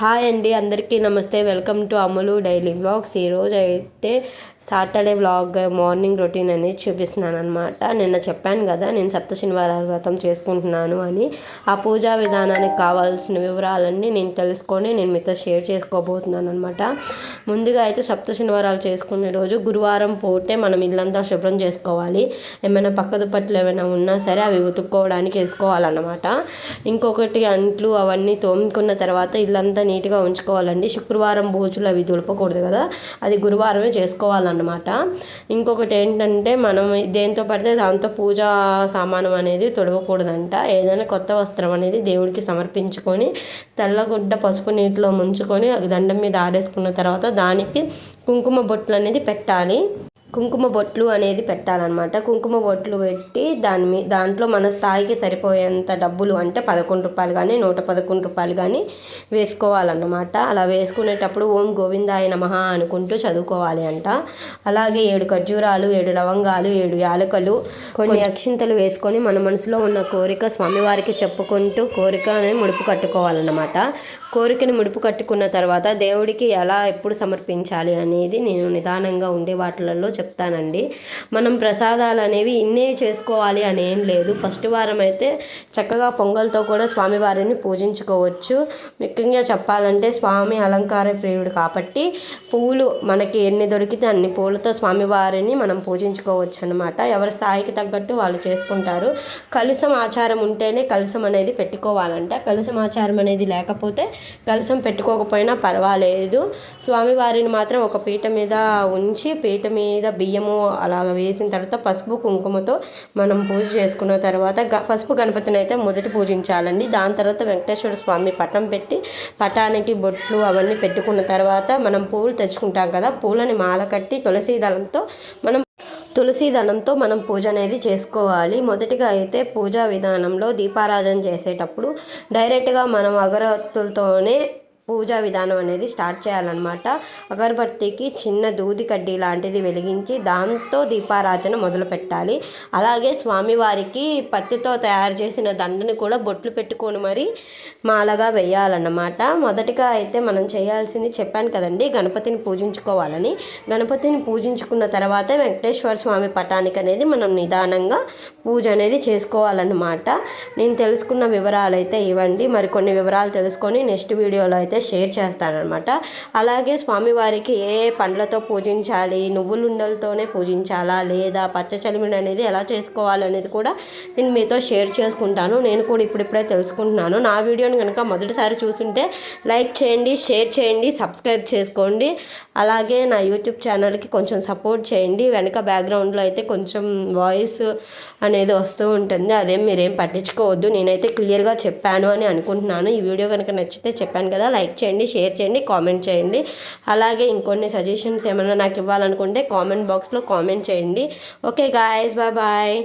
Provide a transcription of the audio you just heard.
Hi అండి, అందరికీ నమస్తే. Welcome to Ammulu daily vlogs. ఈరోజు అయితే సాటర్డే వ్లాగ్ మార్నింగ్ రొటీన్ అనేది చూపిస్తున్నాను అనమాట. నిన్న చెప్పాను కదా నేను సప్త శనివారాల వ్రతం చేసుకుంటున్నాను అని. ఆ పూజా విధానానికి కావాల్సిన వివరాలన్నీ నేను తెలుసుకొని నేను మీతో షేర్ చేసుకోబోతున్నాను అనమాట. ముందుగా అయితే సప్త శనివారాలు చేసుకునే రోజు గురువారం పూటే మనం ఇల్లంతా శుభ్రం చేసుకోవాలి. ఏమైనా పక్క దుప్పట్లు ఏమైనా ఉన్నా సరే అవి ఉతుక్కోవడానికి వేసుకోవాలన్నమాట. ఇంకొకటి అంట్లు అవన్నీ తోముకున్న తర్వాత ఇల్లంతా నీట్గా ఉంచుకోవాలండి. శుక్రవారం బూజులు అవి దులపకూడదు కదా, అది గురువారమే చేసుకోవాలన్నమాట. ఇంకొకటి ఏంటంటే మనం దేంతో పడితే దాంతో పూజా సామానం అనేది తొడవకూడదంట. ఏదైనా కొత్త వస్త్రం అనేది దేవుడికి సమర్పించుకొని తెల్లగుడ్డ పసుపు నీటిలో ముంచుకొని దండం మీద ఆడేసుకున్న తర్వాత దానికి కుంకుమ బొట్లు అనేది పెట్టాలి. కుంకుమ బొట్లు అనేది పెట్టాలన్నమాట. కుంకుమ బొట్లు పెట్టి దాంట్లో మన స్థాయికి సరిపోయేంత డబ్బులు అంటే 11 రూపాయలు కానీ 111 రూపాయలు కానీ వేసుకోవాలన్నమాట. అలా వేసుకునేటప్పుడు ఓం గోవిందాయ నమః అనుకుంటూ చదువుకోవాలి అంట. అలాగే 7 ఖర్జూరాలు, 7 లవంగాలు, 7 యాలకులు, కొన్ని అక్షింతలు వేసుకొని మన మనసులో ఉన్న కోరిక స్వామివారికి చెప్పుకుంటూ కోరికని ముడుపు కట్టుకోవాలన్నమాట. కోరికని ముడుపు కట్టుకున్న తర్వాత దేవుడికి ఎప్పుడు సమర్పించాలి అనేది నేను నిదానంగా ఉండే వాటిలలో చెప్తానండి. మనం ప్రసాదాలు అనేవి ఇన్నే చేసుకోవాలి అని ఏం లేదు. ఫస్ట్ వారం అయితే చక్కగా పొంగల్తో కూడా స్వామివారిని పూజించుకోవచ్చు. ముఖ్యంగా చెప్పాలంటే స్వామి అలంకార ప్రియుడు కాబట్టి పువ్వులు మనకి ఎన్ని దొరికితే అన్ని పూలతో స్వామివారిని మనం పూజించుకోవచ్చు అనమాట. ఎవరి స్థాయికి తగ్గట్టు వాళ్ళు చేసుకుంటారు. కలశం ఆచారం ఉంటేనే కలశం అనేది పెట్టుకోవాలంట. కలశం ఆచారం అనేది లేకపోతే కలశం పెట్టుకోకపోయినా పర్వాలేదు. స్వామివారిని మాత్రం ఒక పీట మీద ఉంచి పీట మీద బియ్యము అలాగ వేసిన తర్వాత పసుపు కుంకుమతో మనం పూజ చేసుకున్న తర్వాత పసుపు గణపతిని అయితే మొదటి పూజించాలండి. దాని తర్వాత వెంకటేశ్వర స్వామి పటం పెట్టి పటానికి బొట్లు అవన్నీ పెట్టుకున్న తర్వాత మనం పూలు తెచ్చుకుంటాం కదా, పూలని మాల కట్టి తులసి దళంతో మనం పూజ అనేది చేసుకోవాలి. మొదటిగా అయితే పూజా విధానంలో దీపారాధన చేసేటప్పుడు డైరెక్ట్గా మనం అగరత్తులతోనే పూజా విధానం అనేది స్టార్ట్ చేయాలన్నమాట. అగరబత్తికి చిన్న దూది కడ్డీ లాంటిది వెలిగించి దాంతో దీపారాధన మొదలు పెట్టాలి. అలాగే స్వామివారికి పత్తితో తయారు చేసిన దండని కూడా బొట్లు పెట్టుకొని మరి మాలగా వేయాలన్నమాట. మొదటిగా అయితే మనం చేయాల్సింది చెప్పాను కదండి, గణపతిని పూజించుకోవాలని. గణపతిని పూజించుకున్న తర్వాత వెంకటేశ్వర స్వామి పటానికి అనేది మనం నిదానంగా పూజ అనేది చేసుకోవాలన్నమాట. నేను తెలుసుకున్న వివరాలు అయితే ఇవ్వండి. మరికొన్ని వివరాలు తెలుసుకొని నెక్స్ట్ వీడియోలో అయితే షేర్ చేస్తానన్నమాట. అలాగే స్వామివారికి ఏ పండ్లతో పూజించాలి, నువ్వులుండలతోనే పూజించాలా లేదా పచ్చ చలిమిడి అనేది ఎలా చేసుకోవాలనేది కూడా నేను మీతో షేర్ చేసుకుంటాను. నేను కూడా ఇప్పుడిప్పుడే తెలుసుకుంటున్నాను. నా వీడియోని కనుక మొదటిసారి చూస్తుంటే లైక్ చేయండి, షేర్ చేయండి, సబ్స్క్రైబ్ చేసుకోండి. అలాగే నా యూట్యూబ్ ఛానల్కి కొంచెం సపోర్ట్ చేయండి. వెనక బ్యాక్గ్రౌండ్లో అయితే కొంచెం వాయిస్ అనేది వస్తూ ఉంటుంది, అదేం మీరేం పట్టించుకోవద్దు. నేనైతే క్లియర్గా చెప్పాను అని అనుకుంటున్నాను. ఈ వీడియో కనుక నచ్చితే చెప్పాను కదా, లైక్ చేయండి, షేర్ చేయండి, కామెంట్ చేయండి. అలాగే ఇంకొన్ని సజెషన్స్ ఏమైనా నాకు ఇవ్వాలనుకుంటే కామెంట్ బాక్స్లో కామెంట్ చేయండి. Okay guys, bye bye.